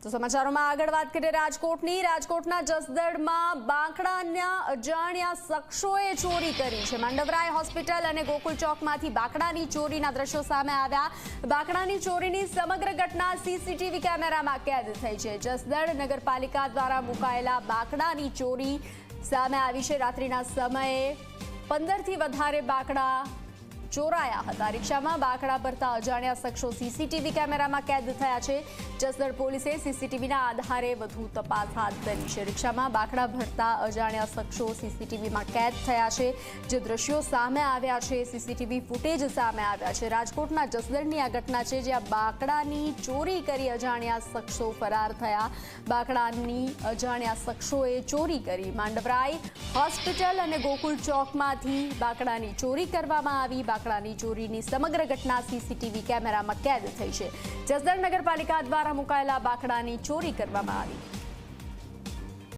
તો સમાચારોમાં આગળ વાત કરીએ રાજકોટના જસદણમાં બાંકડાના અજાણ્યા શખ્સોએ ચોરી કરી છે। માંડવરાય હોસ્પિટલ અને ગોકુલ ચોકમાંથી બાંકડાની ચોરીના દ્રશ્યો સામે આવ્યા। બાંકડાની ચોરીની સમગ્ર ઘટના સીસીટીવી કેમેરામાં કેદ થઈ છે। જસદણ નગરપાલિકા દ્વારા મુકાયેલા બાંકડાની ચોરી સામે આવી છે। રાત્રિના સમયે 15થી વધારે બાંકડા ચોરાયા હતા। રિક્ષામાં બાંકડા ભરતા અજાણ્યા શખ્સો સીસીટીવી કેમેરામાં કેદ થયા છે। જસદણ પોલીસે સીસીટીવીના આધારે વધુ તપાસ હાથ ધરી છે। રિક્ષામાં બાંકડા ભરતા અજાણ્યા શખ્સો સીસીટીવીમાં કેદ થયા છે। જે દ્રશ્યો સામે આવ્યા છે, સીસીટીવી ફૂટેજ સામે આવ્યા છે। રાજકોટના જસદણની આ ઘટના છે, જ્યાં બાંકડાની ચોરી કરી અજાણ્યા શખ્સો ફરાર થયા। બાંકડાની અજાણ્યા શખ્સોએ ચોરી કરી। માંડવરાય હોસ્પિટલ અને ગોકુલ ચોકમાંથી બાંકડાની ચોરી કરવામાં આવી। બાંકડાની ચોરીની સમગ્ર ઘટના સીસીટીવી કેમેરામાં કેદ થઈ છે। જસદણ નગરપાલિકા દ્વારા મુકાયેલા બાંકડાની ચોરી કરવામાં આવી।